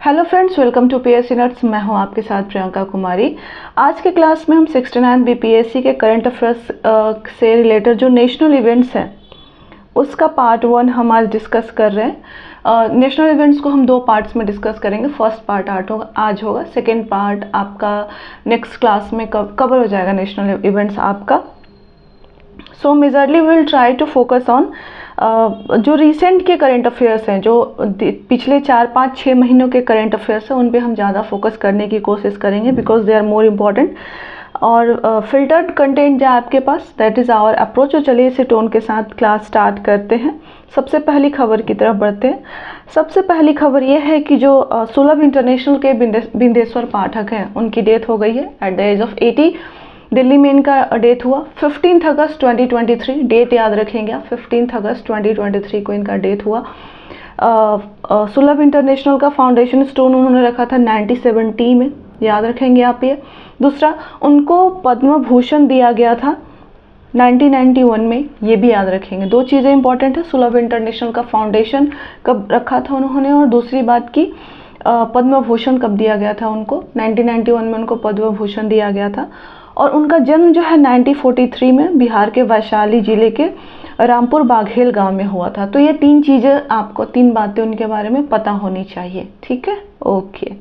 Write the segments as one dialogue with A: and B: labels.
A: Hello friends, welcome to PSC nuts. मैं हूं आपके साथ प्रियंका कुमारी। आज के क्लास में हम 69 बीपीएससी के करंट अफेयर्स से रिलेटेड जो नेशनल इवेंट्स हैं उसका पार्ट 1 हम आज डिस्कस कर रहे हैं। नेशनल इवेंट्स को हम दो पार्ट्स में डिस्कस करेंगे। फर्स्ट पार्ट आज होगा, सेकेंड पार्ट आपका नेक्स्ट क्लास में कवर हो जाएगा नेशनल इवेंट्स आपका। So majorly we will try to focus on जो रिसेंट के करंट अफेयर्स हैं, जो पिछले 4-5-6 महीनों के करंट अफेयर्स हैं, उन पे हम ज़्यादा फोकस करने की कोशिश करेंगे because they are more important. और फिल्टर्ड कंटेंट जो आपके पास, दैट इज़ आवर अप्रोच। तो चलिए इसी टोन के साथ क्लास स्टार्ट करते हैं। सबसे पहली खबर की तरफ बढ़ते हैं। सबसे पहली खबर ये है कि जो सुलभ इंटरनेशनल के बिंदेश्वर पाठक हैं, उनकी डेथ हो गई है at the age of 80। Delhi में इनका डेथ हुआ 15 अगस्त 2023। डेट याद रखेंगे आप, 15 अगस्त 2023 को इनका डेथ हुआ। सुलभ इंटरनेशनल का फाउंडेशन स्टोन उन्होंने रखा था 1970 में, याद रखेंगे आप ये। दूसरा, उनको पद्म भूषण दिया गया था 1991 में, ये भी याद रखेंगे। दो चीज़ें इंपॉर्टेंट है, सुलभ इंटरनेशनल का फाउंडेशन कब रखा था उन्होंने, और दूसरी बात की पद्म भूषण कब दिया गया था उनको। 1991 में उनको पद्म भूषण दिया गया था। और उनका जन्म जो है 1943 में बिहार के वैशाली जिले के रामपुर बाघेल गांव में हुआ था। तो ये तीन चीज़ें आपको, तीन बातें उनके बारे में पता होनी चाहिए, ठीक है। ओके,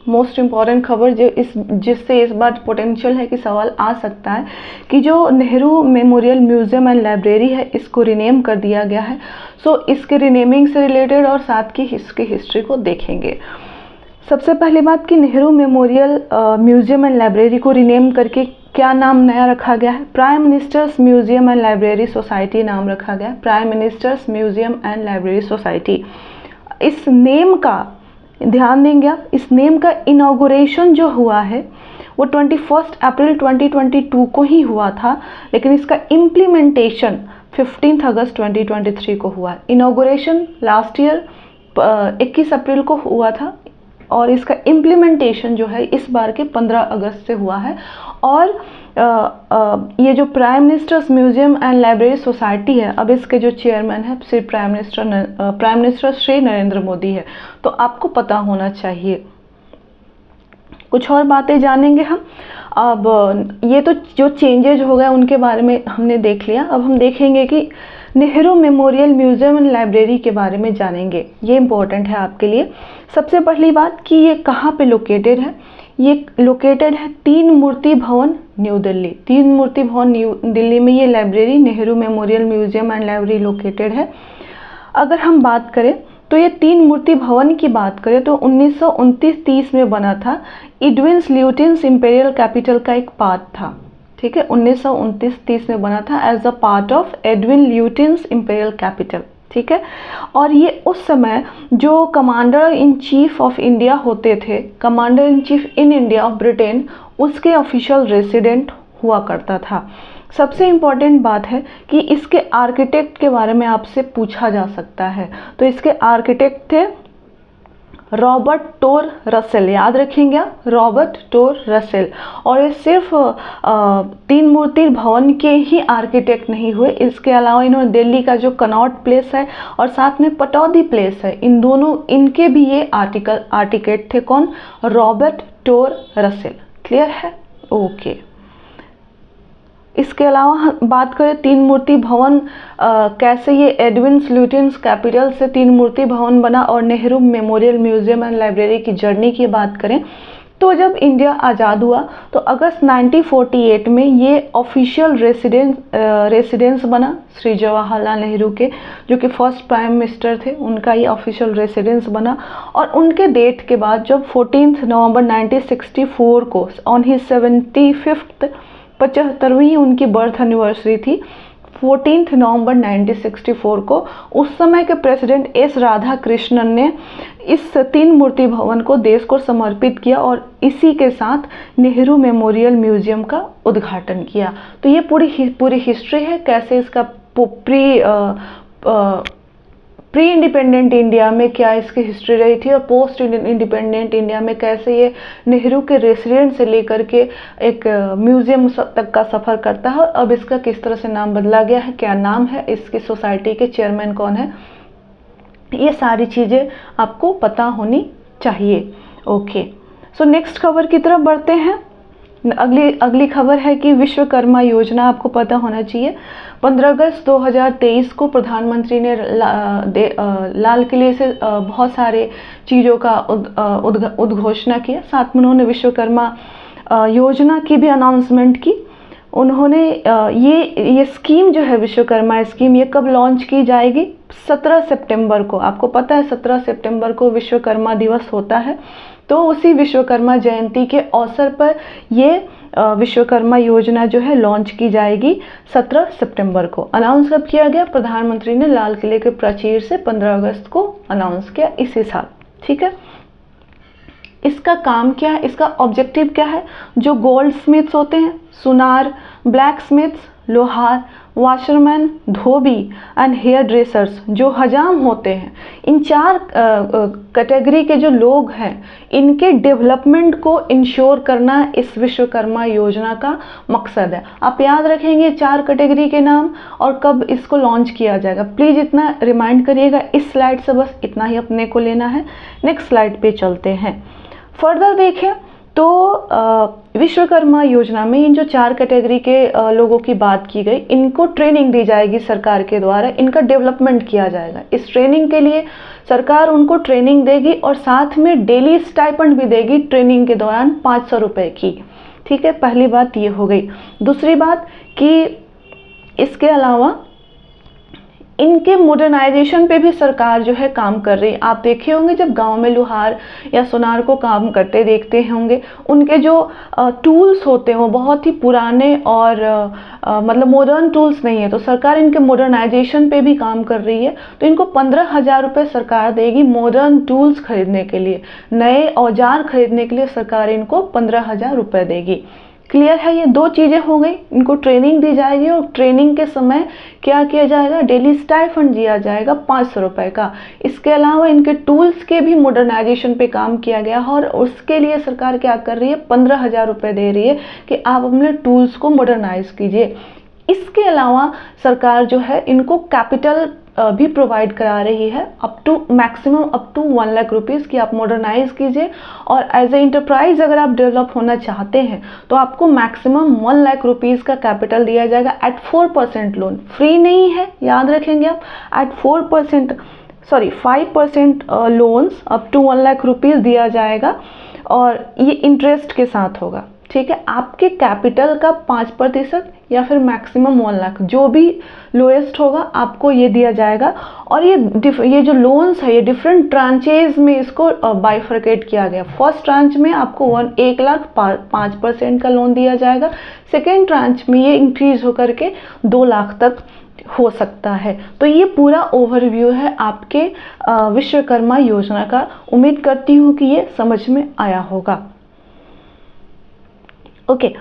A: मोस्ट इम्पॉर्टेंट खबर जिससे इस बार पोटेंशियल है कि सवाल आ सकता है कि जो Nehru memorial museum and library है, इसको रिनेम कर दिया गया है। सो इसके रिनेमिंग से रिलेटेड और साथ की इसकी हिस्ट्री को देखेंगे। सबसे पहली बात कि Nehru memorial museum and library को रिनेम करके क्या नाम नया रखा गया है? Prime ministers museum and library society नाम रखा गया है। Prime ministers museum and library society. इस नेम का ध्यान देंगे आप, इस नेम का इनॉग्रेशन जो हुआ है वो 21 अप्रैल 2022 को ही हुआ था, लेकिन इसका इम्प्लीमेंटेशन 15 अगस्त 2023 को हुआ। इनॉग्रेशन लास्ट ईयर 21 अप्रैल को हुआ था और इसका इम्प्लीमेंटेशन जो है इस बार के 15 अगस्त से हुआ है। और ये जो prime ministers museum and library society है, अब इसके जो चेयरमैन है श्री प्राइम मिनिस्टर श्री नरेंद्र मोदी है। तो आपको पता होना चाहिए। कुछ और बातें जानेंगे हम। अब ये तो जो चेंजेज हो गए उनके बारे में हमने देख लिया। अब हम देखेंगे कि Nehru memorial museum and library के बारे में जानेंगे। ये इम्पोर्टेंट है आपके लिए। सबसे पहली बात कि ये कहाँ पे लोकेटेड है। ये लोकेटेड है तीन मूर्ति भवन, न्यू दिल्ली। तीन मूर्ति भवन न्यू दिल्ली में ये library, Nehru memorial museum and library located है। अगर हम बात करें तो ये तीन मूर्ति भवन की बात करें तो 1929-30 में बना था। एडविन ल्यूटिन्स इंपीरियल कैपिटल का एक पार्ट था, ठीक है। 1929-30 में बना था as a part of Edwin Lutyens imperial capital, ठीक है। और ये उस समय जो commander in chief of India होते थे, commander in chief in India of Britain, उसके ऑफिशियल रेसिडेंट हुआ करता था। सबसे इम्पॉर्टेंट बात है कि इसके आर्किटेक्ट के बारे में आपसे पूछा जा सकता है। तो इसके आर्किटेक्ट थे रॉबर्ट टोर रसेल, याद रखेंगे आप, रॉबर्ट टोर रसेल। और ये सिर्फ तीन मूर्ति भवन के ही आर्किटेक्ट नहीं हुए, इसके अलावा इन्होंने दिल्ली का जो कनॉट प्लेस है और साथ में पटौदी प्लेस है, इन दोनों, इनके भी ये आर्किटेक्ट थे। कौन? रॉबर्ट टोर रसेल। क्लियर है? ओके। इसके अलावा बात करें तीन मूर्ति भवन कैसे ये एडविन ल्यूटिन्स कैपिटल से तीन मूर्ति भवन बना और Nehru memorial museum and library की जर्नी की बात करें तो जब इंडिया आज़ाद हुआ तो अगस्त 1948 में ये ऑफिशियल रेसिडेंस बना श्री जवाहरलाल नेहरू के, जो कि फर्स्ट प्राइम मिनिस्टर थे, उनका ये ऑफिशियल रेसिडेंस बना। और उनके डेथ के बाद जब 14 नवंबर 1964 को ऑन ही 75th 75वीं उनकी बर्थ एनिवर्सरी थी, 14 नवंबर 1964 को, उस समय के प्रेसिडेंट एस राधा कृष्णन ने इस तीन मूर्ति भवन को देश को समर्पित किया और इसी के साथ नेहरू मेमोरियल म्यूजियम का उद्घाटन किया। तो ये पूरी हिस्ट्री है, कैसे इसका प्री इंडिपेंडेंट इंडिया में क्या इसकी हिस्ट्री रही थी और पोस्ट इंडिपेंडेंट इंडिया में कैसे ये नेहरू के रेसिडेंट से लेकर के एक म्यूजियम तक का सफ़र करता है। और अब इसका किस तरह से नाम बदला गया है, क्या नाम है, इसकी सोसाइटी के चेयरमैन कौन है, ये सारी चीज़ें आपको पता होनी चाहिए। ओके, सो नेक्स्ट खबर की तरफ बढ़ते हैं। अगली खबर है कि विश्वकर्मा योजना आपको पता होना चाहिए। 15 अगस्त 2023 को प्रधानमंत्री ने लाल किले से बहुत सारे चीज़ों का उद्घोषणा किया। साथ में उन्होंने विश्वकर्मा योजना की भी अनाउंसमेंट की। उन्होंने ये स्कीम जो है विश्वकर्मा स्कीम, ये कब लॉन्च की जाएगी? 17 सितंबर को। आपको पता है 17 सितंबर को विश्वकर्मा दिवस होता है, तो उसी विश्वकर्मा जयंती के अवसर पर ये विश्वकर्मा योजना जो है लॉन्च की जाएगी 17 सितंबर को। अनाउंस कब किया गया? प्रधानमंत्री ने लाल किले के प्राचीर से 15 अगस्त को अनाउंस किया इसी साल। ठीक है, इसका काम क्या है, इसका ऑब्जेक्टिव क्या है? जो गोल्ड स्मिथ्स होते हैं, सुनार, ब्लैक स्मिथ्स, लोहार, वाशरमैन, धोबी एंड हेयर ड्रेसर्स, जो हजाम होते हैं, इन 4 कैटेगरी के जो लोग हैं, इनके डेवलपमेंट को इंश्योर करना इस विश्वकर्मा योजना का मकसद है। आप याद रखेंगे 4 कैटेगरी के नाम और कब इसको लॉन्च किया जाएगा। प्लीज़ इतना रिमाइंड करिएगा। इस स्लाइड से बस इतना ही अपने को लेना है। नेक्स्ट स्लाइड पे चलते हैं। फर्दर देखें तो विश्वकर्मा योजना में इन जो 4 कैटेगरी के लोगों की बात की गई, इनको ट्रेनिंग दी जाएगी सरकार के द्वारा, इनका डेवलपमेंट किया जाएगा। इस ट्रेनिंग के लिए सरकार उनको ट्रेनिंग देगी और साथ में डेली स्टाइपेंड भी देगी ट्रेनिंग के दौरान 500 रुपये की। ठीक है, पहली बात ये हो गई। दूसरी बात कि इसके अलावा इनके मॉडर्नाइजेशन पे भी सरकार जो है काम कर रही है। आप देखे होंगे जब गांव में लोहार या सुनार को काम करते देखते होंगे, उनके जो टूल्स होते हैं वो बहुत ही पुराने और मतलब मॉडर्न टूल्स नहीं है, तो सरकार इनके मॉडर्नाइजेशन पे भी काम कर रही है। तो इनको 15,000 रुपये सरकार देगी मॉडर्न टूल्स खरीदने के लिए, नए औजार खरीदने के लिए सरकार इनको 15,000 रुपये देगी। क्लियर है? ये 2 चीज़ें हो गई। इनको ट्रेनिंग दी जाएगी और ट्रेनिंग के समय क्या किया जाएगा? डेली स्टाइपेंड दिया जाएगा 500 रुपये का। इसके अलावा इनके टूल्स के भी मॉडर्नाइजेशन पे काम किया गया है और उसके लिए सरकार क्या कर रही है? 15,000 रुपये दे रही है कि आप अपने टूल्स को मॉडर्नाइज कीजिए। इसके अलावा सरकार जो है इनको कैपिटल भी प्रोवाइड करा रही है maximum up to 1 lakh rupees की आप मॉडर्नाइज कीजिए। और एज ए इंटरप्राइज अगर आप डेवलप होना चाहते हैं तो आपको मैक्सिमम 1 लाख रुपीज़ का कैपिटल दिया जाएगा एट 4% लोन। फ्री नहीं है, याद रखेंगे आप। At 5% loans up to 1 lakh rupees दिया जाएगा और ये इंटरेस्ट के साथ होगा। ठीक है, आपके कैपिटल का 5% या फिर मैक्सिमम 1 लाख, जो भी लोएस्ट होगा आपको ये दिया जाएगा। और ये जो लोन्स है ये डिफरेंट ट्रांचेज में इसको बाइफरकेट किया गया। फर्स्ट ट्रांच में आपको 1 लाख 5% का लोन दिया जाएगा। सेकेंड ट्रांच में ये इंक्रीज होकर के 2 लाख तक हो सकता है। तो ये पूरा ओवरव्यू है आपके विश्वकर्मा योजना का। उम्मीद करती हूँ कि ये समझ में आया होगा। ओके,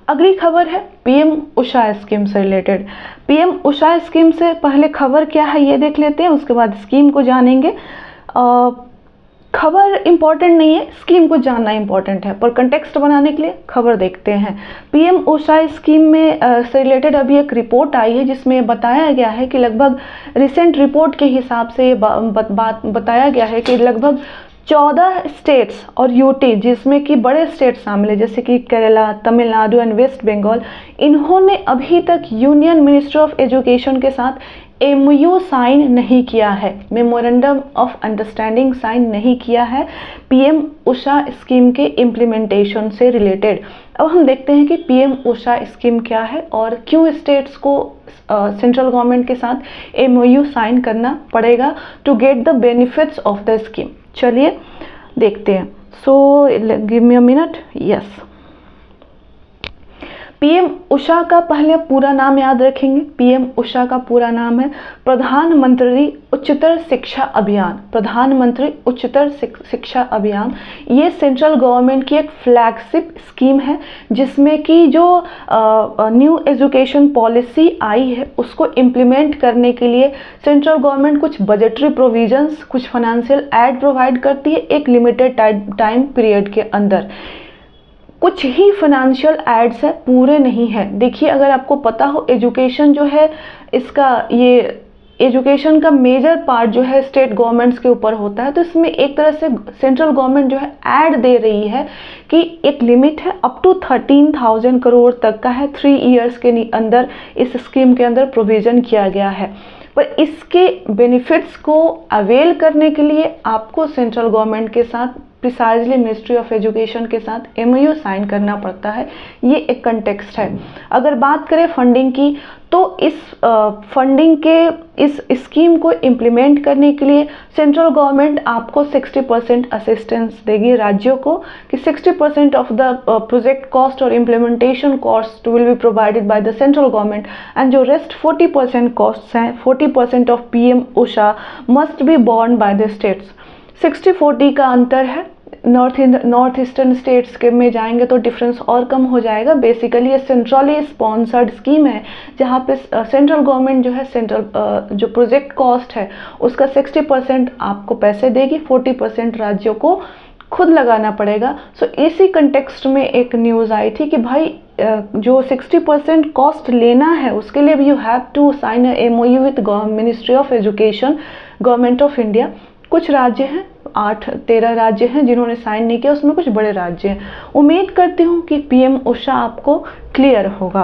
A: अगली खबर है पीएम उषा स्कीम से रिलेटेड। पीएम उषा स्कीम से पहले खबर क्या है ये देख लेते हैं, उसके बाद स्कीम को जानेंगे। खबर इंपॉर्टेंट नहीं है, स्कीम को जानना इंपॉर्टेंट है, पर कंटेक्स्ट बनाने के लिए खबर देखते हैं। पीएम उषा स्कीम में से रिलेटेड अभी एक रिपोर्ट आई है जिसमें बताया गया है कि लगभग रिसेंट रिपोर्ट के हिसाब से बताया गया है कि लगभग 14 स्टेट्स और यूटी, जिसमें कि बड़े स्टेट शामिल है जैसे कि केरला, तमिलनाडु एंड वेस्ट बंगाल, इन्होंने अभी तक यूनियन मिनिस्ट्री ऑफ एजुकेशन के साथ MOU साइन नहीं किया है, मेमोरेंडम ऑफ अंडरस्टैंडिंग साइन नहीं किया है पीएम उषा स्कीम के इम्प्लीमेंटेशन से रिलेटेड। अब हम देखते हैं कि पीएम उषा स्कीम क्या है और क्यों स्टेट्स को सेंट्रल गवर्नमेंट के साथ MOU साइन करना पड़ेगा to get the benefits of the scheme. चलिए देखते हैं। So give me a minute. Yes, PM USHA का पहले पूरा नाम याद रखेंगे। पीएम उषा का पूरा नाम है प्रधानमंत्री उच्चतर शिक्षा अभियान। प्रधानमंत्री उच्चतर शिक्षा अभियान ये सेंट्रल गवर्नमेंट की एक फ्लैगशिप स्कीम है जिसमें कि जो न्यू एजुकेशन पॉलिसी आई है उसको इम्प्लीमेंट करने के लिए सेंट्रल गवर्नमेंट कुछ बजटरी प्रोविजंस, कुछ फाइनेंशियल एड प्रोवाइड करती है एक लिमिटेड टाइम पीरियड के अंदर। कुछ ही फाइनेंशियल एड्स है, पूरे नहीं है। देखिए, अगर आपको पता हो एजुकेशन जो है इसका ये एजुकेशन का मेजर पार्ट जो है स्टेट गवर्नमेंट्स के ऊपर होता है, तो इसमें एक तरह से सेंट्रल गवर्नमेंट जो है ऐड दे रही है कि एक लिमिट है अप टू 13,000 करोड़ तक का है, 3 इयर्स के अंदर इस स्कीम के अंदर प्रोविज़न किया गया है। पर इसके बेनिफिट्स को अवेल करने के लिए आपको सेंट्रल गवर्नमेंट के साथ, प्रिसाइजली मिनिस्ट्री ऑफ एजुकेशन के साथ MOU साइन करना पड़ता है। ये एक कंटेक्स्ट है। अगर बात करें फंडिंग की, तो इस फंडिंग के इस स्कीम को इम्प्लीमेंट करने के लिए सेंट्रल गवर्नमेंट आपको 60% असिस्टेंस देगी राज्यों को, कि 60% ऑफ द प्रोजेक्ट कॉस्ट और implementation cost will be provided by the central government, and जो रेस्ट 40% कॉस्ट हैं, 40% of PM OSHA must be borne by the states. 60-40 का अंतर है। नॉर्थ ईस्टर्न स्टेट्स के में जाएंगे तो डिफरेंस और कम हो जाएगा। बेसिकली ये सेंट्रली स्पॉन्सर्ड स्कीम है, जहाँ पे सेंट्रल गवर्नमेंट जो है जो प्रोजेक्ट कॉस्ट है उसका 60% आपको पैसे देगी, 40% राज्यों को खुद लगाना पड़ेगा। सो इसी कंटेक्स्ट में एक न्यूज़ आई थी कि भाई जो 60% कॉस्ट लेना है उसके लिए भी you have to sign a MOU with ministry of education, government of India. कुछ राज्य हैं, 8-13 राज्य हैं जिन्होंने साइन नहीं किया, उसमें कुछ बड़े राज्य हैं। उम्मीद करती हूँ कि PM OSHA आपको क्लियर होगा।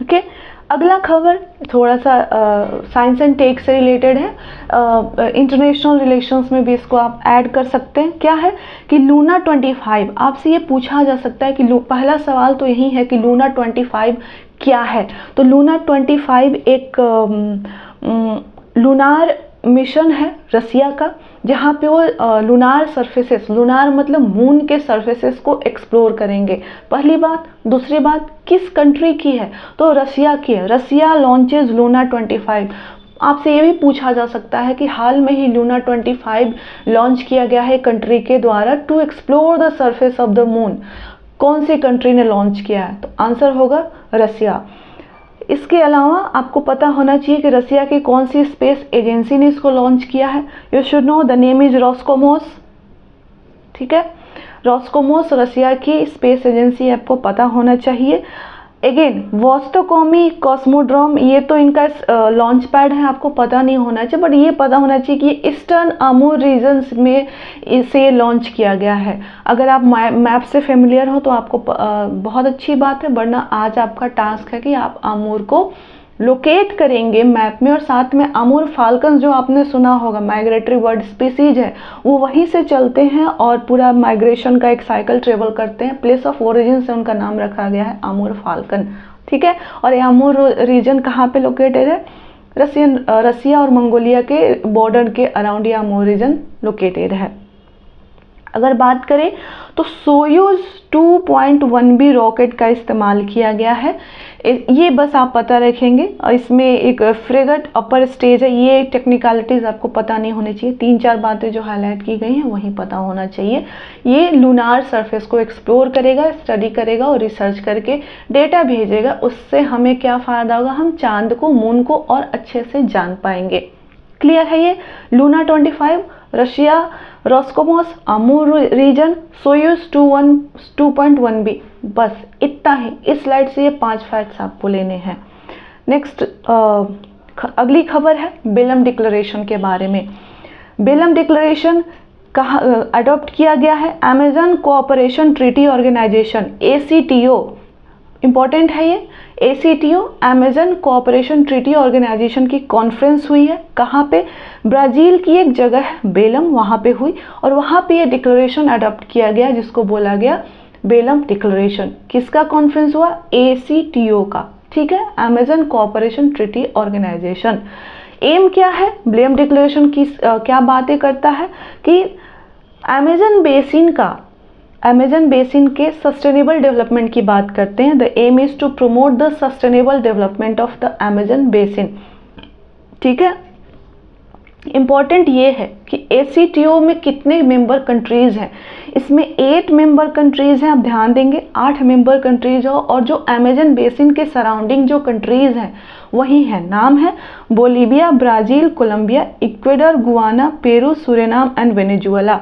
A: ओके, अगला खबर थोड़ा सा साइंस एंड टेक से रिलेटेड है। इंटरनेशनल रिलेशंस में भी इसको आप ऐड कर सकते हैं। क्या है कि लूना 25, आपसे ये पूछा जा सकता है कि पहला सवाल तो यही है कि लूना 25 क्या है। तो लूना 25 एक लूनार मिशन है रसिया का, जहाँ पे वो लूनार सरफेसेस, लूनार मतलब मून के सरफेसेस को एक्सप्लोर करेंगे। पहली बात। दूसरी बात, किस कंट्री की है, तो रसिया की है। रसिया लॉन्चेज लूना 25। आपसे ये भी पूछा जा सकता है कि हाल में ही लूना 25 लॉन्च किया गया है कंट्री के द्वारा to explore the surface of the moon. कौन सी कंट्री ने लॉन्च किया है, तो आंसर होगा रसिया। इसके अलावा आपको पता होना चाहिए कि रसिया की कौन सी स्पेस एजेंसी ने इसको लॉन्च किया है। You should know the name is Roscosmos. ठीक है, रोस्कोमोस रसिया की स्पेस एजेंसी, आपको पता होना चाहिए। अगेन वोस्टोकोमी कॉस्मोड्रोम, ये तो इनका लॉन्च पैड है, आपको पता नहीं होना चाहिए, बट ये पता होना चाहिए कि ये ईस्टर्न आमूर रीजन्स में इसे लॉन्च किया गया है। अगर आप मैप से फेमिलियर हो तो आपको बहुत अच्छी बात है, वरना आज आपका टास्क है कि आप आमूर को लोकेट करेंगे मैप में, और साथ में आमूर फाल्कन जो आपने सुना होगा माइग्रेटरी बर्ड स्पीसीज है, वो वहीं से चलते हैं और पूरा माइग्रेशन का एक साइकिल ट्रेवल करते हैं। प्लेस ऑफ ओरिजिन से उनका नाम रखा गया है आमूर फाल्कन। ठीक है, और ये आमूर रीजन कहाँ पे लोकेटेड है, रसिया और मंगोलिया के बॉर्डर के अराउंड ये आमूर रीजन लोकेटेड है। अगर बात करें तो सोयूज 2.1B रॉकेट का इस्तेमाल किया गया है। ये बस आप पता रखेंगे, और इसमें एक फ्रेगेट अपर स्टेज है। ये टेक्निकलिटीज़ आपको पता नहीं होनी चाहिए, 3-4 बातें जो हाईलाइट की गई हैं वही पता होना चाहिए। ये लूनार सरफेस को एक्सप्लोर करेगा, स्टडी करेगा और रिसर्च करके डेटा भेजेगा। उससे हमें क्या फ़ायदा होगा, हम चांद को, मून को और अच्छे से जान पाएंगे। क्लियर है ये Luna 25, Russia, Roscosmos, Amur region, Soyuz 2.1B। बस इतना ही, इस स्लाइड से ये 5 फैक्ट्स आपको लेने हैं। नेक्स्ट अगली खबर है बेलम डिक्लेरेशन के बारे में। बेलम डिक्लेरेशन कहाँ अडॉप्ट किया गया है, Amazon cooperation treaty organisation ACTO, important है ये। ACTO Amazon cooperation treaty organisation की कॉन्फ्रेंस हुई है। कहाँ पे, ब्राज़ील की एक जगह है बेलम, वहाँ पे हुई, और वहाँ पे ये डिक्लेरेशन अडॉप्ट किया गया जिसको बोला गया बेलम डिक्लेरेशन। किसका कॉन्फ्रेंस हुआ, ACTO का। ठीक है, Amazon cooperation treaty organisation. Aim क्या है, बेलम डिक्लेरेशन की क्या बातें करता है कि अमेजन बेसिन के सस्टेनेबल डेवलपमेंट की बात करते हैं। The aim is to promote the sustainable development of the Amazon basin. ठीक है, इम्पॉर्टेंट ये है कि ACTO में कितने मेंबर कंट्रीज़ हैं। इसमें 8 मेंबर कंट्रीज़ हैं, आप ध्यान देंगे 8 मेंबर कंट्रीज़ हो, और जो अमेजन बेसिन के सराउंडिंग जो कंट्रीज़ हैं वही हैं। नाम है Bolivia, Brazil, Colombia, Ecuador, Guyana, Peru, Suriname and Venezuela.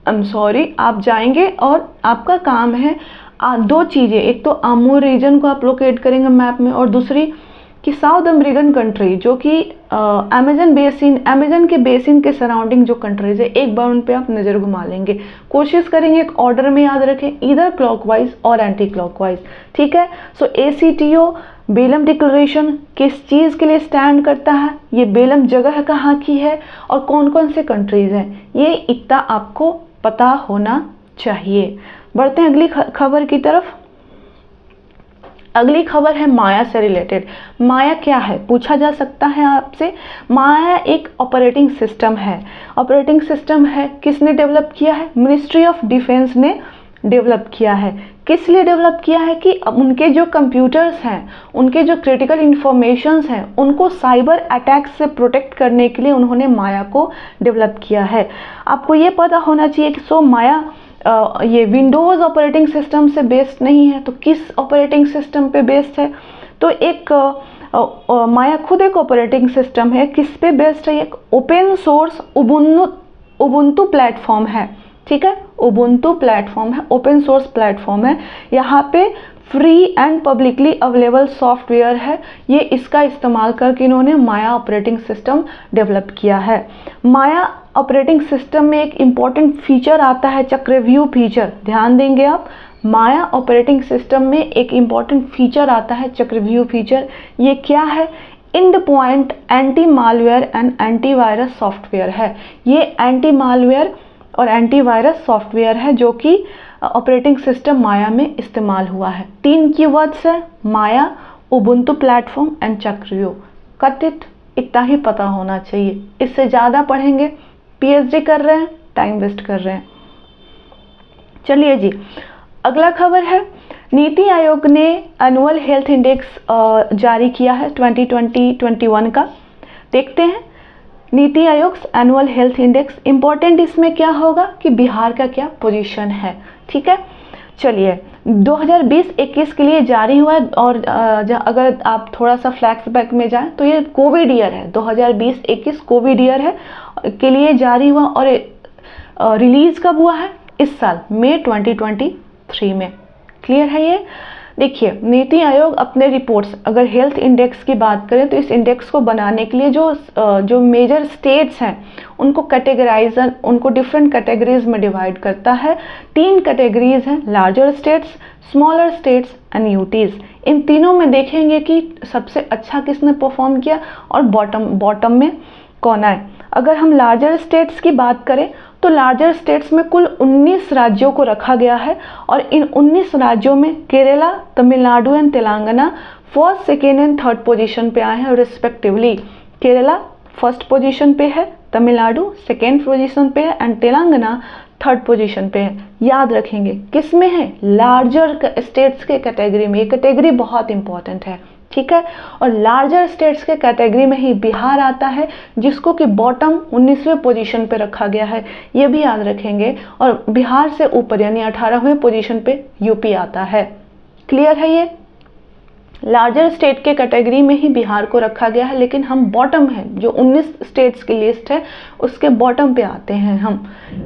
A: आप जाएंगे और आपका काम है 2 चीज़ें, एक तो आमूर रीजन को आप लोकेट करेंगे मैप में, और दूसरी कि साउथ अमेरिकन कंट्री जो कि अमेजन के बेसिन के सराउंडिंग जो कंट्रीज है, एक बार उन पे आप नज़र घुमा लेंगे। कोशिश करेंगे एक ऑर्डर में याद रखें, इधर क्लॉकवाइज और एंटी क्लॉकवाइज, ठीक है। सो ACTO बेलम डिक्लेरेशन किस चीज़ के लिए स्टैंड करता है, ये बेलम जगह कहाँ की है और कौन कौन से कंट्रीज हैं, ये इतना आपको पता होना चाहिए। बढ़ते हैं अगली खबर की तरफ। अगली खबर है माया से रिलेटेड। माया क्या है पूछा जा सकता है आपसे। माया एक ऑपरेटिंग सिस्टम है। ऑपरेटिंग सिस्टम है, किसने डेवलप किया है? मिनिस्ट्री ऑफ डिफेंस ने डेवलप किया है। किस लिए डेवलप किया है? कि उनके जो कंप्यूटर्स हैं, उनके जो क्रिटिकल इंफॉर्मेशंस हैं, उनको साइबर अटैक से प्रोटेक्ट करने के लिए उन्होंने माया को डेवलप किया है। आपको ये पता होना चाहिए कि माया ये विंडोज़ ऑपरेटिंग सिस्टम से बेस्ड नहीं है, तो किस ऑपरेटिंग सिस्टम पे बेस्ड है? तो एक माया खुद एक ऑपरेटिंग सिस्टम है। किस पे बेस्ड है? एक ओपन सोर्स उबुंटू प्लेटफॉर्म है, ठीक है। उबुंटू प्लेटफॉर्म है, ओपन सोर्स प्लेटफॉर्म है। यहाँ पे free and publicly available software है। ये इसका इस्तेमाल करके इन्होंने माया ऑपरेटिंग सिस्टम डेवलप किया है। माया ऑपरेटिंग सिस्टम में एक इम्पॉर्टेंट फीचर आता है चक्रव्यूह फीचर, ध्यान देंगे आप। माया ऑपरेटिंग सिस्टम में एक इम्पॉर्टेंट फीचर आता है चक्रव्यूह फीचर। ये क्या है? And point anti malware and antivirus software है। ये एंटी मालवेयर और एंटीवायरस सॉफ्टवेयर है जो कि ऑपरेटिंग सिस्टम माया में इस्तेमाल हुआ है। 3 कीवर्ड्स है, माया, उबुंटू प्लेटफॉर्म एंड चक्रव्यूह। कट इट, इतना ही पता होना चाहिए। इससे ज़्यादा पढ़ेंगे PhD कर रहे हैं, टाइम वेस्ट कर रहे हैं। चलिए जी, अगला खबर है नीति आयोग ने एनुअल हेल्थ इंडेक्स जारी किया है 2020-21 का। देखते हैं NITI Aayog annual health index. Important इसमें क्या होगा कि बिहार का क्या पोजीशन है, ठीक है। चलिए 2020-21 के लिए जारी हुआ है और अगर आप थोड़ा सा फ्लैशबैक में जाएं तो ये कोविड ईयर है, 2020-21 कोविड ईयर है के लिए जारी हुआ और रिलीज कब हुआ है? इस साल मई 2023 में। क्लियर है ये? देखिए नीति आयोग अपने रिपोर्ट्स, अगर हेल्थ इंडेक्स की बात करें तो इस इंडेक्स को बनाने के लिए जो मेजर स्टेट्स हैं उनको डिफरेंट कैटेगरीज में डिवाइड करता है। 3 कैटेगरीज हैं, larger states, smaller states and UTs. इन तीनों में देखेंगे कि सबसे अच्छा किसने परफॉर्म किया और बॉटम में कौन आए। अगर हम लार्जर स्टेट्स की बात करें तो लार्जर स्टेट्स में कुल 19 राज्यों को रखा गया है और इन 19 राज्यों में Kerala, Tamil Nadu and Telangana first, second and third position पे आए हैं रिस्पेक्टिवली। केरला फर्स्ट पोजीशन पे है, तमिलनाडु सेकेंड पोजीशन पे है एंड तेलंगाना थर्ड पोजीशन पे है। याद रखेंगे किस में है? लार्जर स्टेट्स के कैटेगरी में। ये कैटेगरी बहुत इंपॉर्टेंट है, ठीक है। और लार्जर स्टेट्स के कैटेगरी में ही बिहार आता है जिसको कि बॉटम 19वें पोजीशन पे रखा गया है, ये भी याद रखेंगे। और बिहार से ऊपर यानी 18वें पोजीशन पे यूपी आता है। क्लियर है ये? लार्जर स्टेट के कैटेगरी में ही बिहार को रखा गया है, लेकिन हम बॉटम है, जो 19 स्टेट्स की लिस्ट है उसके बॉटम पे आते हैं हम।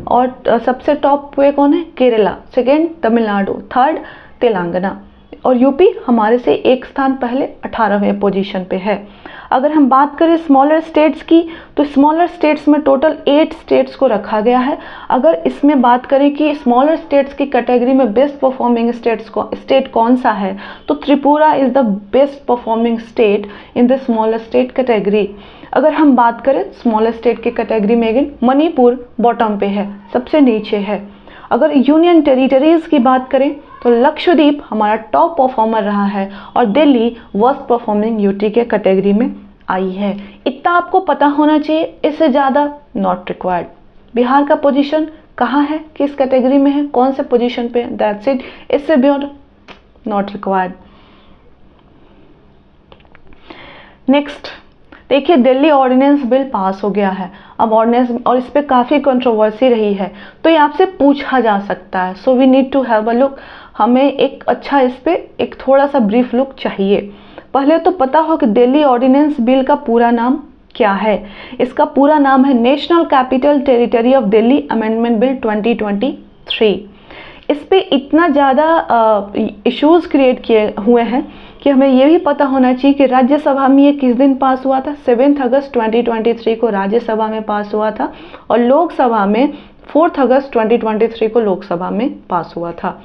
A: और सबसे टॉप पे कौन है? केरला, सेकेंड तमिलनाडु, थर्ड तेलंगाना और यूपी हमारे से एक स्थान पहले 18वें पोजीशन पे है। अगर हम बात करें स्मॉलर स्टेट्स की तो स्मॉलर स्टेट्स में टोटल 8 स्टेट्स को रखा गया है। अगर इसमें बात करें कि स्मॉलर स्टेट्स की कैटेगरी में बेस्ट परफॉर्मिंग स्टेट कौन सा है तो Tripura is the best performing state in the smaller state category. अगर हम बात करें स्मॉलर स्टेट की कैटेगरी में अगेन मणिपुर बॉटम पे है, सबसे नीचे है। अगर यूनियन टेरिटरीज की बात करें तो लक्षद्वीप हमारा टॉप परफॉर्मर रहा है और दिल्ली वर्स्ट परफॉर्मिंग यूटी के कैटेगरी में आई है। इतना आपको पता होना चाहिए, इससे ज़्यादा नॉट रिक्वायर्ड। बिहार का पोजीशन कहाँ है, किस कैटेगरी में है, कौन से पोजीशन पे, दैट्स इट। इससे बियॉन्ड नॉट रिक्वायर्ड। नेक्स्ट देखिए, दिल्ली ऑर्डिनेंस बिल पास हो गया है। अब ऑर्डिनेंस और इस पर काफ़ी कंट्रोवर्सी रही है, तो ये आपसे पूछा जा सकता है। So we need to have a look. हमें एक अच्छा इस पर एक थोड़ा सा ब्रीफ लुक चाहिए। पहले तो पता हो कि दिल्ली ऑर्डिनेंस बिल का पूरा नाम क्या है। इसका पूरा नाम है national capital territory of Delhi amendment bill 2023। इस पे इतना ज़्यादा इश्यूज़ क्रिएट किए हुए हैं कि हमें ये भी पता होना चाहिए कि राज्यसभा में ये किस दिन पास हुआ था। 7 अगस्त 2023 को राज्यसभा में पास हुआ था और लोकसभा में 4 अगस्त 2023 को लोकसभा में पास हुआ था।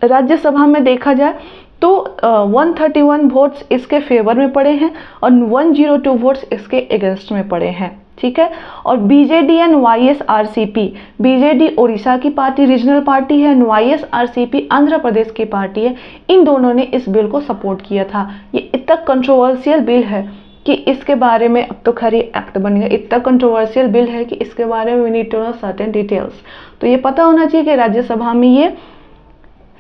A: राज्यसभा में देखा जाए तो 131 वोट्स इसके फेवर में पड़े हैं और 102 वोट्स इसके अगेंस्ट में पड़े हैं, ठीक है। और BJD and YSRCP, BJD Orissa की पार्टी, रीजनल पार्टी है, YSRCP आंध्र प्रदेश की पार्टी है, इन दोनों ने इस बिल को सपोर्ट किया था। ये इतना कंट्रोवर्शियल बिल है कि इसके बारे में अब तो खैर एक्ट बन गया। इतना कंट्रोवर्शियल बिल है कि इसके बारे में we need to know certain details. तो ये पता होना चाहिए कि राज्यसभा में ये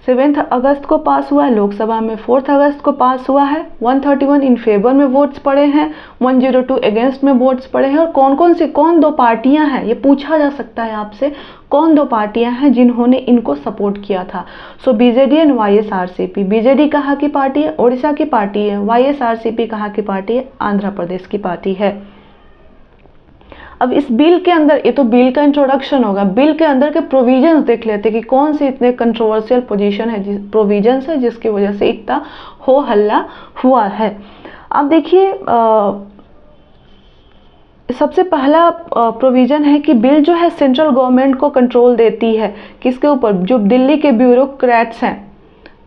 A: 7 अगस्त को पास हुआ है, लोकसभा में 4 अगस्त को पास हुआ है। 131 इन फेवर में वोट्स पड़े हैं, 102 अगेंस्ट में वोट्स पड़े हैं। और कौन दो पार्टियां हैं, ये पूछा जा सकता है आपसे, कौन दो पार्टियां हैं जिन्होंने इनको सपोर्ट किया था। सो बीजेडी एंड YSRCP, बीजेडी कहाँ की पार्टी है, उड़ीसा की पार्टी है। YSRCP कहाँ की पार्टी है, आंध्र प्रदेश की पार्टी है। अब इस बिल के अंदर, ये तो बिल का इंट्रोडक्शन होगा, बिल के अंदर के प्रोविजंस देख लेते हैं कि कौन से इतने कंट्रोवर्शियल प्रोविजंस है जिसकी वजह से इतना हो हल्ला हुआ है। अब देखिए सबसे पहला प्रोविजन है कि बिल जो है सेंट्रल गवर्नमेंट को कंट्रोल देती है किसके ऊपर, जो दिल्ली के ब्यूरोक्रेट्स हैं,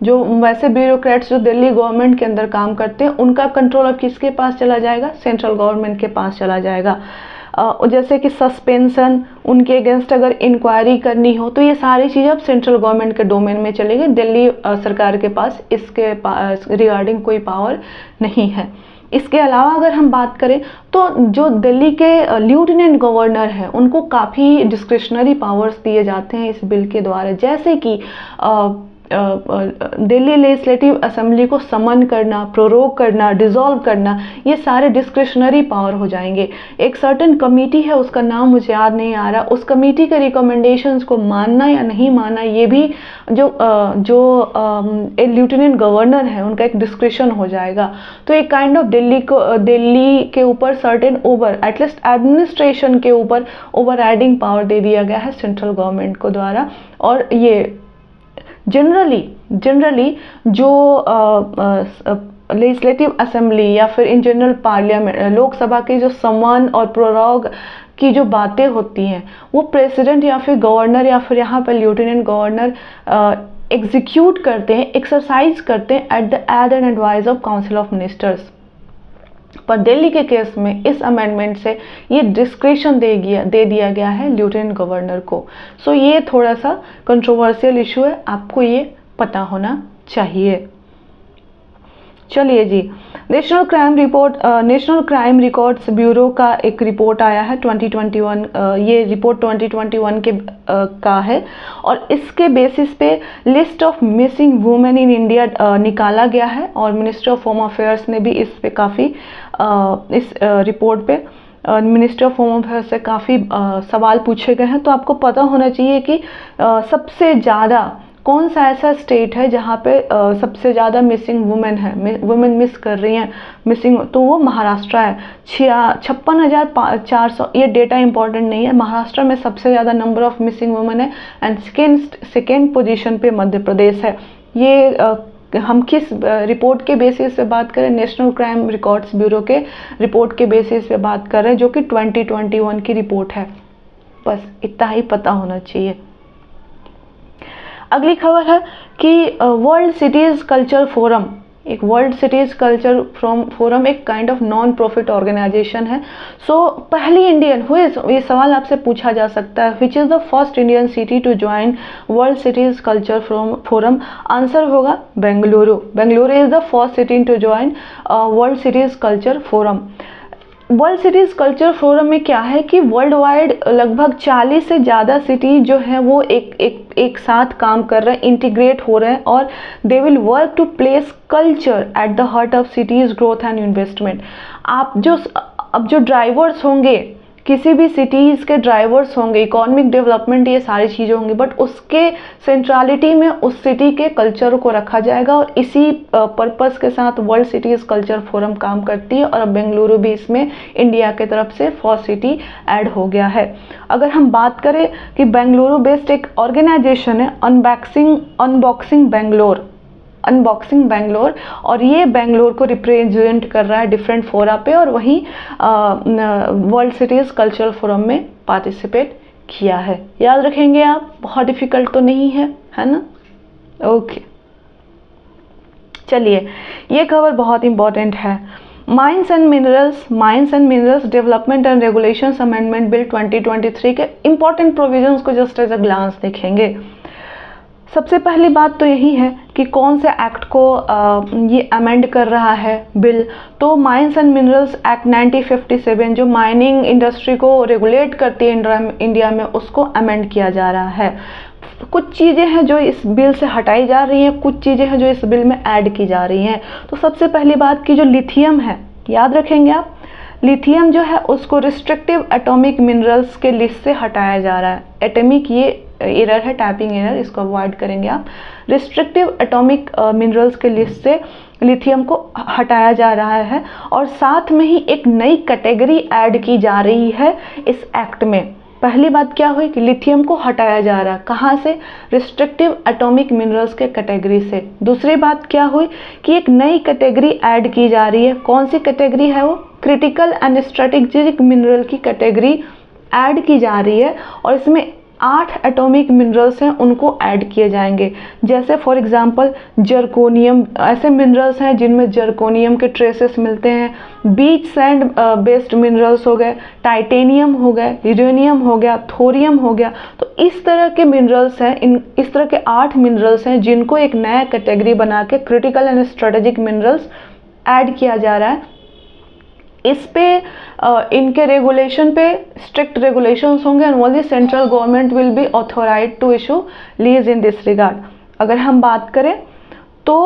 A: जो वैसे ब्यूरोक्रेट्स जो दिल्ली गवर्नमेंट के अंदर काम करते हैं, उनका कंट्रोल अब किसके पास चला जाएगा, सेंट्रल गवर्नमेंट के पास चला जाएगा। जैसे कि सस्पेंशन, उनके अगेंस्ट अगर इंक्वायरी करनी हो तो ये सारी चीज़ अब सेंट्रल गवर्नमेंट के डोमेन में चलेगी। दिल्ली सरकार के पास इसके रिगार्डिंग कोई पावर नहीं है। इसके अलावा अगर हम बात करें तो जो दिल्ली के लेफ्टिनेंट गवर्नर हैं उनको काफ़ी डिस्क्रिशनरी पावर्स दिए जाते हैं इस बिल के द्वारा, जैसे कि दिल्ली लेजिस्लेटिव असेंबली को समन करना, प्रोरोग करना, डिसॉल्व करना, ये सारे डिस्क्रिशनरी पावर हो जाएंगे। एक सर्टेन कमेटी है, उसका नाम मुझे याद नहीं आ रहा, उस कमेटी के रिकमेंडेशंस को मानना या नहीं मानना ये भी जो लेफ्टिनेंट गवर्नर है उनका एक डिस्क्रिशन हो जाएगा। तो एक काइंड ऑफ दिल्ली के ऊपर सर्टेन एटलीस्ट एडमिनिस्ट्रेशन के ऊपर ओवर राइडिंग पावर दे दिया गया है सेंट्रल गवर्नमेंट को द्वारा। और ये जनरली जो लेजिस्लेटिव असेंबली या फिर इन जनरल पार्लियामेंट, लोकसभा के जो सम्मान और प्रोरोग की जो बातें होती हैं वो प्रेसिडेंट या फिर गवर्नर या फिर यहाँ पर लेफ्टिनेंट गवर्नर एग्जीक्यूट करते हैं, एक्सरसाइज करते हैं at the aid and advice of council of ministers. पर दिल्ली के केस में इस अमेंडमेंट से ये डिस्क्रिशन दे दिया गया है लेफ्टिनेंट गवर्नर को। सो ये थोड़ा सा कंट्रोवर्शियल इशू है, आपको ये पता होना चाहिए। चलिए जी, नेशनल क्राइम रिकॉर्ड्स ब्यूरो का एक रिपोर्ट आया है 2021, ये रिपोर्ट 2021 के का है और इसके बेसिस पे list of missing women in India निकाला गया है और मिनिस्ट्री ऑफ होम अफेयर्स ने भी इस पे काफ़ी इस रिपोर्ट पे मिनिस्ट्री ऑफ होम अफेयर्स से काफ़ी सवाल पूछे गए हैं। तो आपको पता होना चाहिए कि सबसे ज़्यादा कौन सा ऐसा स्टेट है जहाँ पे सबसे ज़्यादा मिसिंग वुमेन है, वुमेन मिस कर रही हैं मिसिंग, तो वो महाराष्ट्र है। 56,400, ये डेटा इंपॉर्टेंट नहीं है, महाराष्ट्र में सबसे ज़्यादा नंबर ऑफ मिसिंग वुमेन है एंड सेकेंड पोजीशन पे मध्य प्रदेश है। ये हम किस रिपोर्ट के बेसिस पे बात करें, नेशनल क्राइम रिकॉर्ड्स ब्यूरो के रिपोर्ट के बेसिस पे बात कर रहे हैं जो कि 2021 की रिपोर्ट है। बस इतना ही पता होना चाहिए। अगली खबर है कि वर्ल्ड सिटीज़ कल्चर फोरम, एक वर्ल्ड सिटीज़ कल्चर फोरम एक kind of non profit organisation है। सो पहली इंडियन ये सवाल आपसे पूछा जा सकता है, which is the first Indian city to join world cities culture forum. Answer होगा Bengaluru. Bengaluru is the first city to join world cities culture forum. World cities culture forum में क्या है कि वर्ल्ड वाइड लगभग 40 से ज़्यादा सिटी जो हैं वो एक साथ काम कर रहे हैं, इंटीग्रेट हो रहे हैं और they will work to place culture at the heart of cities growth and investment. अब जो ड्राइवर्स होंगे, किसी भी सिटीज़ के ड्राइवर्स होंगे, इकोनॉमिक डेवलपमेंट, ये सारी चीज़ें होंगी, बट उसके सेंट्रलिटी में उस सिटी के कल्चर को रखा जाएगा और इसी पर्पस के साथ वर्ल्ड सिटीज़ कल्चर फोरम काम करती है। और अब बेंगलुरु भी इसमें इंडिया के तरफ से फर्स्ट सिटी ऐड हो गया है। अगर हम बात करें कि बेंगलुरु बेस्ड एक ऑर्गेनाइजेशन है अनबॉक्सिंग बेंगलोर, अनबॉक्सिंग बेंगलोर, और ये बेंगलोर को रिप्रेजेंट कर रहा है डिफरेंट फोरा पे, और वहीं वर्ल्ड सिटीज़ कल्चरल फोरम में पार्टिसिपेट किया है। याद रखेंगे आप, बहुत डिफ़िकल्ट तो नहीं है, है ना। ओके, चलिए ये खबर बहुत इंपॉर्टेंट है। Mines and minerals development and regulations amendment bill 2023 के इंपॉर्टेंट प्रोविजंस को जस्ट एज अ ग्लांस देखेंगे। सबसे पहली बात तो यही है कि कौन से एक्ट को ये अमेंड कर रहा है बिल। तो माइंस एंड मिनरल्स एक्ट 1957 जो माइनिंग इंडस्ट्री को रेगुलेट करती है इंडिया में, उसको अमेंड किया जा रहा है। कुछ चीज़ें हैं जो इस बिल से हटाई जा रही हैं, कुछ चीज़ें हैं जो इस बिल में ऐड की जा रही हैं। तो सबसे पहली बात कि जो लिथियम है, याद रखेंगे आप, लिथियम जो है उसको रिस्ट्रिक्टिव एटॉमिक मिनरल्स के लिस्ट से हटाया जा रहा है। एटॉमिक ये एरर है, टाइपिंग एरर, इसको अवॉइड करेंगे आप। रिस्ट्रिक्टिव एटॉमिक मिनरल्स के लिस्ट से लिथियम को हटाया जा रहा है, और साथ में ही एक नई कैटेगरी ऐड की जा रही है इस एक्ट में। पहली बात क्या हुई कि लिथियम को हटाया जा रहा है, कहाँ से, रिस्ट्रिक्टिव एटॉमिक मिनरल्स के कैटेगरी से। दूसरी बात क्या हुई कि एक नई कैटेगरी ऐड की जा रही है। कौन सी कैटेगरी है वो, क्रिटिकल एंड स्ट्रेटेजिक मिनरल की कैटेगरी ऐड की जा रही है, और इसमें 8 एटॉमिक मिनरल्स हैं उनको ऐड किए जाएंगे। जैसे फॉर एग्जांपल जर्कोनियम, ऐसे मिनरल्स हैं जिनमें जर्कोनियम के ट्रेसेस मिलते हैं। बीच सैंड बेस्ड मिनरल्स हो गए, टाइटेनियम हो गए, यूरेनियम हो गया, थोरियम हो गया। तो इस तरह के मिनरल्स हैं, इस तरह के 8 मिनरल्स हैं जिनको एक नया कैटेगरी बना के critical and strategic minerals add किया जा रहा है। इस पे इनके रेगुलेशन पे स्ट्रिक्ट रेगुलेशंस होंगे, and only central government will be authorised to issue lease in this regard. अगर हम बात करें तो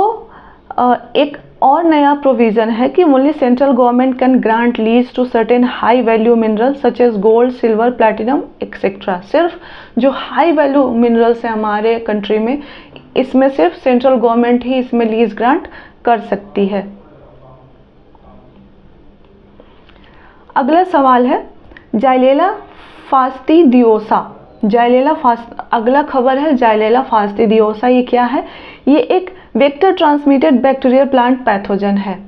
A: एक और नया प्रोविज़न है कि only central government can grant lease to certain high value mineral such as gold, silver, platinum etcetera. सिर्फ जो हाई वैल्यू मिनरल्स हैं हमारे कंट्री में, इसमें सिर्फ सेंट्रल गवर्नमेंट ही इसमें लीज ग्रांट कर सकती है। अगला सवाल है जाइलेला फास्टिदियोसा। अगला खबर है जाइलेला फास्टिदियोसा। ये क्या है, ये एक vector transmitted bacterial plant pathogen है।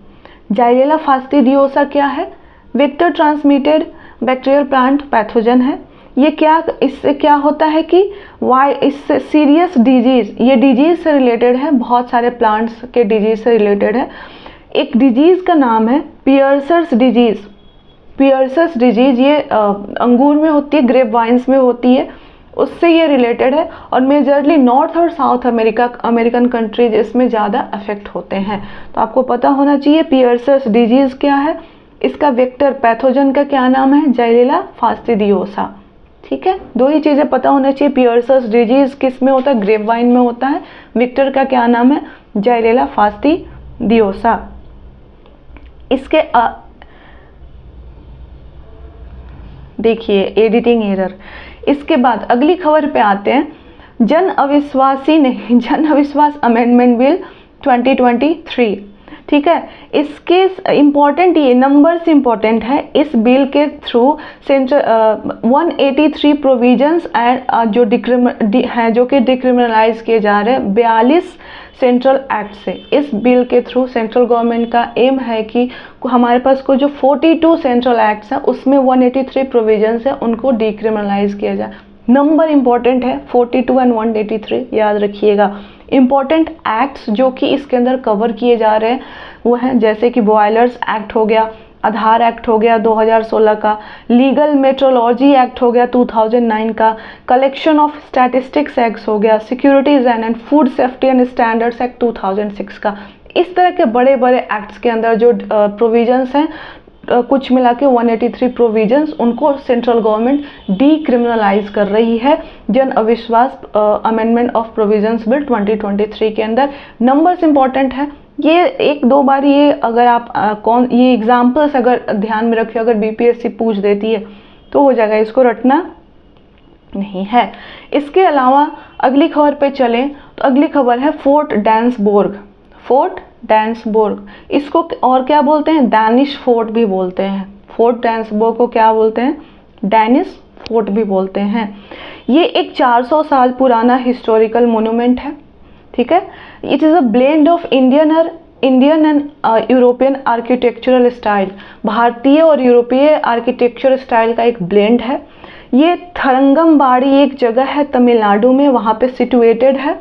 A: जाइलेला फास्टिदियोसा क्या है, vector transmitted bacterial plant pathogen है। ये क्या, इससे क्या होता है कि इससे सीरियस डिजीज, ये डिजीज से रिलेटेड है, बहुत सारे प्लांट्स के डिजीज से रिलेटेड है। एक डिजीज का नाम है पियर्सर्स डिजीज। पियर्सर्स डिजीज ये अंगूर में होती है, ग्रेप वाइन्स में होती है, उससे ये रिलेटेड है, और मेजरली नॉर्थ और साउथ अमेरिकन कंट्रीज इसमें ज़्यादा अफेक्ट होते हैं। तो आपको पता होना चाहिए पियर्सर्स डिजीज क्या है, इसका वेक्टर पैथोजन का क्या नाम है, जाइलेला फास्टिदियोसा। ठीक है, दो ही चीज़ें पता होना चाहिए, पियर्सर्स डिजीज किस में होता है, ग्रेप वाइन में होता है, वेक्टर का क्या नाम है, जाइलेला फास्टिदियोसा। इसके देखिए एडिटिंग एरर। इसके बाद अगली खबर पे आते हैं, जन अविश्वास अमेंडमेंट बिल 2023। ठीक है, इसके इम्पॉर्टेंट, ये नंबर्स इम्पॉर्टेंट है। इस बिल के थ्रू 183 प्रोविजंस एंड जो कि डिक्रिमिनलाइज किए जा रहे हैं 42 सेंट्रल एक्ट से। इस बिल के थ्रू सेंट्रल गवर्नमेंट का एम है कि हमारे पास को जो 42 सेंट्रल एक्ट्स हैं उसमें 183 प्रोविजंस है, उनको डिक्रिमिनलाइज किया जाए। नंबर इम्पॉर्टेंट है, 42 एंड 183 याद रखिएगा। इम्पॉर्टेंट एक्ट्स जो कि इसके अंदर कवर किए जा रहे हैं वो हैं जैसे कि बॉयलर्स एक्ट हो गया, आधार एक्ट हो गया 2016 का, लीगल मेट्रोलॉजी एक्ट हो गया 2009 का, कलेक्शन ऑफ स्टैटिस्टिक्स एक्ट हो गया, securities and food safety and standards act 2006 का। इस तरह के बड़े बड़े एक्ट्स के अंदर जो प्रोविजंस हैं, कुछ मिला के 183 प्रोविजंस, उनको सेंट्रल गवर्नमेंट डीक्रिमिनलाइज कर रही है जन अविश्वास अमेंडमेंट ऑफ प्रोविजंस बिल 2023 के अंदर। नंबर्स इंपॉर्टेंट है, ये एक दो बार ये अगर आप ये एग्जाम्पल्स अगर ध्यान में रखिए, अगर बीपीएससी पूछ देती है तो हो जाएगा, इसको रटना नहीं है। इसके अलावा अगली खबर पे चलें तो अगली खबर है फोर्ट डैन्सबर्ग। फोर्ट डैन्सबर्ग, इसको और क्या बोलते हैं, डैनिश फोर्ट भी बोलते हैं। फोर्ट डैन्सबर्ग को क्या बोलते हैं, डैनिश फोर्ट भी बोलते हैं। ये एक 400 साल पुराना हिस्टोरिकल मोन्यूमेंट है। ठीक है। It is a blend of Indian and European architectural style, भारतीय और यूरोपीय आर्किटेक्चर स्टाइल का एक ब्लेंड है। ये थरंगमबाड़ी एक जगह है तमिलनाडु में, वहाँ पे सिचुएटेड है,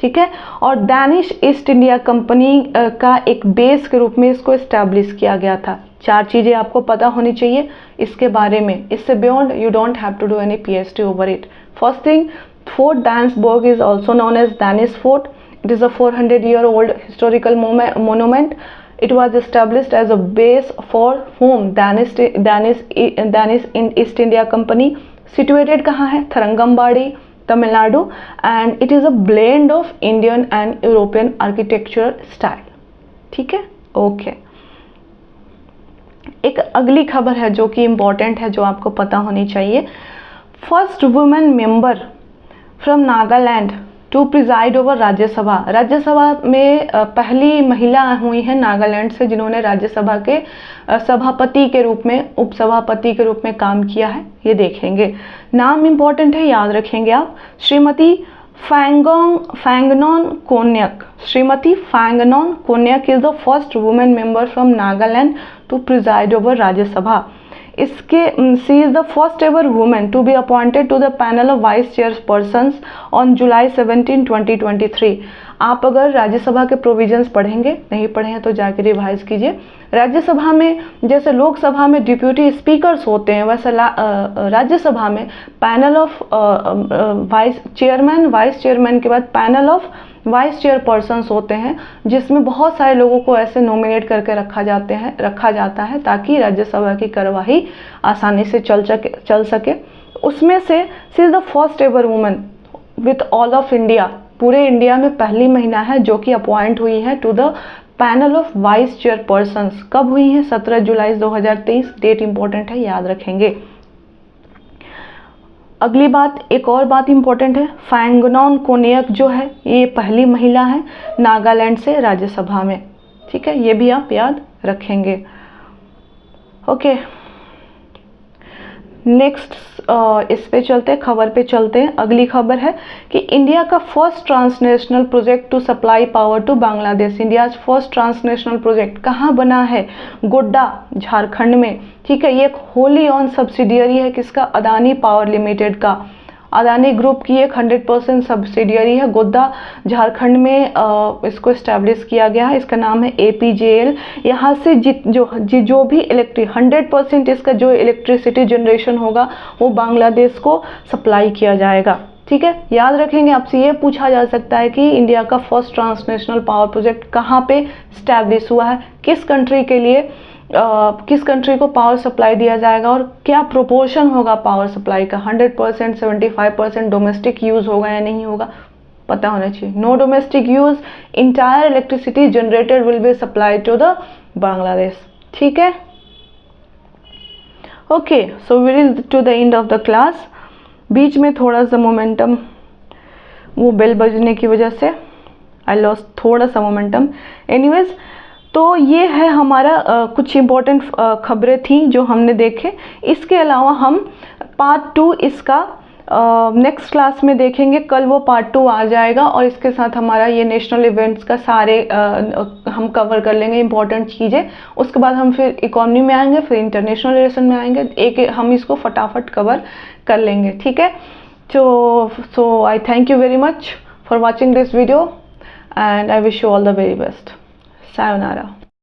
A: ठीक है। और डैनिश ईस्ट इंडिया कंपनी का एक बेस के रूप में इसको इस्टेब्लिश किया गया था। 4 चीज़ें आपको पता होनी चाहिए इसके बारे में, इससे beyond you don't have to do any PhD over it. First thing, fort Dansborg is also known as Danish fort. It is a 400-year-old historical monument. It was established as a base for whom Danish East India Company. Situated कहाँ है? थरंगमबाड़ी, Tamil Nadu, and it is a blend of Indian and European architectural style. ठीक है, okay. एक अगली खबर है जो कि इम्पोर्टेंट है, जो आपको पता होनी चाहिए। First women member from Nagaland to preside over Rajya Sabha. Rajya Sabha में पहली महिला हुई है नागालैंड से जिन्होंने राज्यसभा के सभापति के रूप में, उपसभापति के रूप में काम किया है, ये देखेंगे। नाम इम्पोर्टेंट है, याद रखेंगे आप। Shrimati Phangnon Konyak. Shrimati Phangnon Konyak is the first women member from Nagaland to preside over Rajya Sabha. इसके she is the first ever women to be appointed to the panel of vice chairpersons on July 17, 2023। आप अगर राज्यसभा के प्रोविजंस पढ़ेंगे, नहीं पढ़े हैं तो जाके रिवाइज कीजिए। राज्यसभा में जैसे लोकसभा में डिप्यूटी स्पीकर्स होते हैं, वैसे राज्यसभा में पैनल ऑफ वाइस चेयरमैन के बाद पैनल ऑफ वाइस चेयरपर्सन्स होते हैं, जिसमें बहुत सारे लोगों को ऐसे नॉमिनेट करके रखा जाता है ताकि राज्यसभा की कार्यवाही आसानी से चल सके। उसमें से she is the first ever women with all of India, पूरे इंडिया में पहली महिला है जो कि अपॉइंट हुई है to the panel of vice chairpersons. कब हुई है? 17 जुलाई 2023। डेट इंपॉर्टेंट है, याद रखेंगे। अगली बात, एक और बात इंपॉर्टेंट है, फैंगनॉन कोन्यक जो है ये पहली महिला है नागालैंड से राज्यसभा में, ठीक है, ये भी आप याद रखेंगे। ओके, नेक्स्ट इस पे चलते हैं, खबर पे चलते हैं। अगली खबर है कि इंडिया का first transnational project to supply power to Bangladesh. India first transnational project कहाँ बना है? गोड्डा, झारखंड में, ठीक है। ये एक होली ऑन सब्सिडियरी है किसका? अदानी पावर लिमिटेड का। अदानी ग्रुप की एक 100% सब्सिडियरी है, गोड्डा झारखंड में इसको इस्टेब्लिश किया गया है। इसका नाम है APJL। यहाँ से जो भी 100% इसका जो इलेक्ट्रिसिटी जनरेशन होगा वो बांग्लादेश को सप्लाई किया जाएगा, ठीक है। याद रखेंगे, आपसे ये पूछा जा सकता है कि इंडिया का फर्स्ट ट्रांसनेशनल पावर प्रोजेक्ट कहाँ पे इस्टेब्लिश हुआ है, किस कंट्री के लिए, किस कंट्री को पावर सप्लाई दिया जाएगा और क्या प्रोपोर्शन होगा पावर सप्लाई का, 100%, 75% डोमेस्टिक यूज़ होगा या नहीं होगा, पता होना चाहिए। No domestic use, entire electricity generated will be supplied to the Bangladesh, ठीक है। Okay, so we is to the end of the class. बीच में थोड़ा सा मोमेंटम, वो बेल बजने की वजह से आई लॉस्ट थोड़ा सा मोमेंटम। एनीवेज, तो ये है हमारा कुछ इम्पोर्टेंट खबरें थी जो हमने देखे। इसके अलावा हम पार्ट 2 इसका नेक्स्ट क्लास में देखेंगे। कल वो पार्ट 2 आ जाएगा और इसके साथ हमारा ये नेशनल इवेंट्स का सारे हम कवर कर लेंगे इम्पोर्टेंट चीज़ें। उसके बाद हम फिर इकोनॉमी में आएंगे, फिर इंटरनेशनल रिलेशन में आएंगे, एक हम इसको फटाफट कवर कर लेंगे, ठीक है। So I thank you very much for watching this video and I wish you all the very best. Sayonara.